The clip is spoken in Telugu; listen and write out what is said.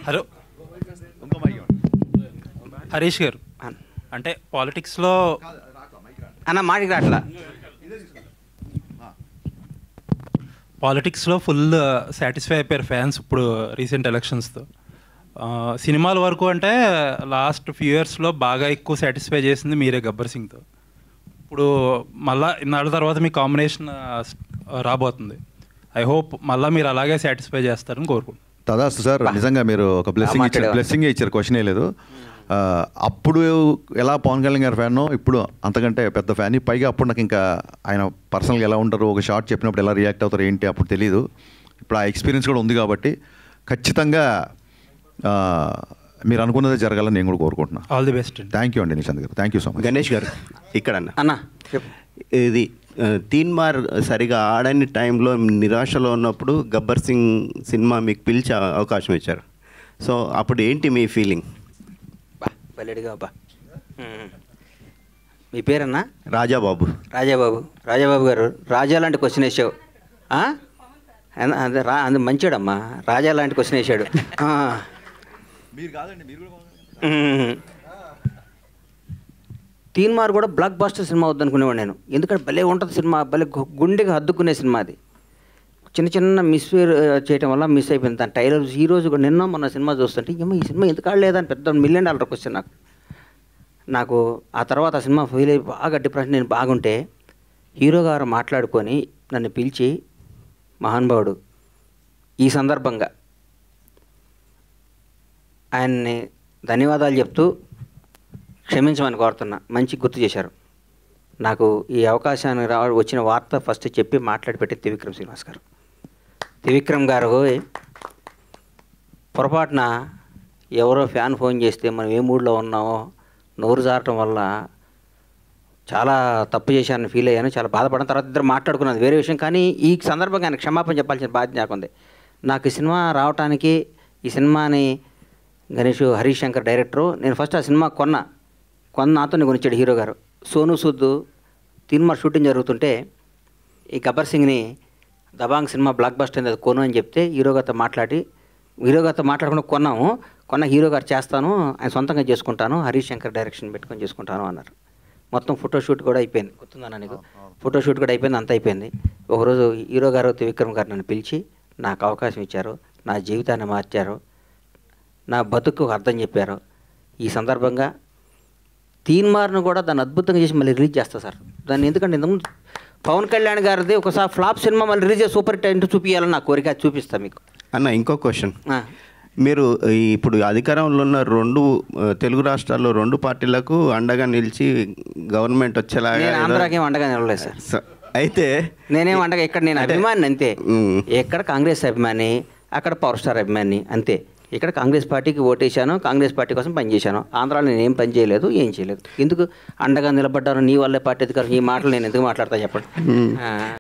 హలో, హరీష్ గారు, అంటే పాలిటిక్స్లో అన్న మాటికి రాట్లా. పాలిటిక్స్లో ఫుల్ సాటిస్ఫై అయిపోయారు ఫ్యాన్స్ ఇప్పుడు రీసెంట్ ఎలక్షన్స్తో. సినిమాల వరకు అంటే లాస్ట్ ఫ్యూ ఇయర్స్లో బాగా ఎక్కువ సాటిస్ఫై చేసింది మీరే గబ్బర్ సింగ్తో. ఇప్పుడు మళ్ళా ఇన్నాళ్ళ తర్వాత మీ కాంబినేషన్ రాబోతుంది. ఐ హోప్ మళ్ళీ మీరు అలాగే సాటిస్ఫై చేస్తారని కోరుకుంటున్నాను. తదాస్తు సార్, నిజంగా మీరు ఒక బ్లెస్సింగే ఇచ్చారు, క్వశ్చనే లేదు. అప్పుడు ఎలా పవన్ కళ్యాణ్ గారి ఫ్యానో ఇప్పుడు అంతకంటే పెద్ద ఫ్యాన్. పైగా అప్పుడు నాకు ఇంకా ఆయన పర్సనల్గా ఎలా ఉంటారు, ఒక షార్ట్ చెప్పినప్పుడు ఎలా రియాక్ట్ అవుతారు ఏంటి అప్పుడు తెలీదు. ఇప్పుడు ఆ ఎక్స్పీరియన్స్ కూడా ఉంది కాబట్టి ఖచ్చితంగా మీరు అనుకున్నదే జరగాలని నేను కూడా కోరుకుంటున్నాను. All the best. Thank you అండి నిశాంత్ గారు, thank you so much. Ganesh గారు ఇక్కడ అన్న ఇది తీన్మార్ సరిగా ఆడని టైంలో నిరాశలో ఉన్నప్పుడు గబ్బర్ సింగ్ సినిమా మీకు పిలిచే అవకాశం ఇచ్చారు. సో అప్పుడు ఏంటి మీ ఫీలింగ్? బల్లెడిగా బా. మీ పేరన్నా? రాజాబాబు. రాజాబాబు గారు, రాజా లాంటి క్వశ్చన్ వేసావు. అందు మంచివాడమ్మా, రాజా లాంటి క్వశ్చన్ వేసాడు. తీన్మార్ కూడా బ్లాక్ బాస్టర్ సినిమా వద్దనుకునేవాడు నేను. ఎందుకంటే భలే ఉంటుంది సినిమా, భలే గుండెకి హద్దుకునే సినిమా అది. చిన్న మిస్ఫేర్ చేయడం వల్ల మిస్ అయిపోయింది. దాని టైలర్ ఈ రోజు కూడా నిన్న మొన్న సినిమా చూస్తుంటే ఏమో ఈ సినిమా ఎందుకు ఆడలేదని పెద్ద $1 million క్వశ్చన్ నాకు. ఆ తర్వాత ఆ సినిమా ఫెయిల్ అయ్యి బాగా డిప్రెషన్, నేను బాగుంటే హీరో గారు మాట్లాడుకొని నన్ను పిలిచి, మహానుభావుడు, ఈ సందర్భంగా ఆయన్ని ధన్యవాదాలు చెప్తూ క్షమించమని కోరుతున్నా, మంచి గుర్తు చేశారు నాకు. ఈ అవకాశాన్ని వచ్చిన వార్త ఫస్ట్ చెప్పి మాట్లాడి పెట్టి త్రివిక్రమ్ శ్రీనివాస్ గారు. త్రివిక్రమ్ గారు పొరపాటున ఎవరో ఫ్యాన్ ఫోన్ చేస్తే మనం ఏ మూడ్లో ఉన్నామో నోరు జారటం వల్ల చాలా తప్పు చేశానని ఫీల్ అయ్యాను, చాలా బాధపడిన. తర్వాత ఇద్దరు మాట్లాడుకున్నది వేరే విషయం. కానీ ఈ సందర్భంగా ఆయన క్షమాపణ చెప్పాల్సిన బాధ్యత నాకుంది. నాకు ఈ సినిమా రావటానికి, ఈ సినిమాని హరీష్ శంకర్ డైరెక్టరు, నేను ఫస్ట్ ఆ సినిమా కొన్న నాతో కొనిచ్చాడు హీరో గారు. సోను సూద్ తీన్మార్ షూటింగ్ జరుగుతుంటే ఈ గబ్బర్ సింగ్ని దబాంగ్ సినిమా బ్లాక్ బస్టర్ అయింది, అది కొను అని చెప్తే హీరో గారితో మాట్లాడకుండా కొన్న హీరో గారు చేస్తాను, ఆయన సొంతంగా చేసుకుంటాను, హరీష్ శంకర్ డైరెక్షన్ పెట్టుకొని చేసుకుంటాను అన్నారు. మొత్తం ఫోటోషూట్ కూడా అయిపోయింది, గుర్తుందన్న నీకు? ఫోటోషూట్ కూడా అయిపోయింది, అంత అయిపోయింది. ఒకరోజు హీరో గారు త్రివిక్రమ్ గారు నన్ను పిలిచి నాకు అవకాశం ఇచ్చారు, నా జీవితాన్ని మార్చారు, నా బతుకు అర్థం చెప్పారు. ఈ సందర్భంగా తీన్మార్ను కూడా దాన్ని అద్భుతంగా చేసి మళ్ళీ రిలీజ్ చేస్తా సార్. దాన్ని ఎందుకంటే ఇంతకుముందు పవన్ కళ్యాణ్ గారిది ఒకసారి ఫ్లాప్ సినిమా మళ్ళీ రిలీజ్ చేసి సూపర్ హిట్ అంటూ చూపించాలని నా కోరిక, చూపిస్తాను మీకు. అన్న ఇంకో క్వశ్చన్, మీరు ఇప్పుడు అధికారంలో ఉన్న తెలుగు రాష్ట్రాల్లో 2 పార్టీలకు అండగా నిలిచి గవర్నమెంట్ వచ్చేలాగా. ఆంధ్రాకేం అండగా నిలవలేదు సార్. అయితే నేనేం అండగా, ఇక్కడ నేను అభిమాని అంతే. ఎక్కడ కాంగ్రెస్ అభిమాని, అక్కడ పవర్ స్టార్ అభిమాని అంతే. ఇక్కడ కాంగ్రెస్ పార్టీకి ఓటేశాను, కాంగ్రెస్ పార్టీ కోసం పనిచేశాను. ఆంధ్రాలో నేను ఏం పని చేయలేదు, ఏం చేయలేదు. ఎందుకు అండగా నిలబడ్డాను, నీ వల్లే పార్టీ అధికారం, ఈ మాటలు నేను ఎందుకు మాట్లాడతా చెప్పండి.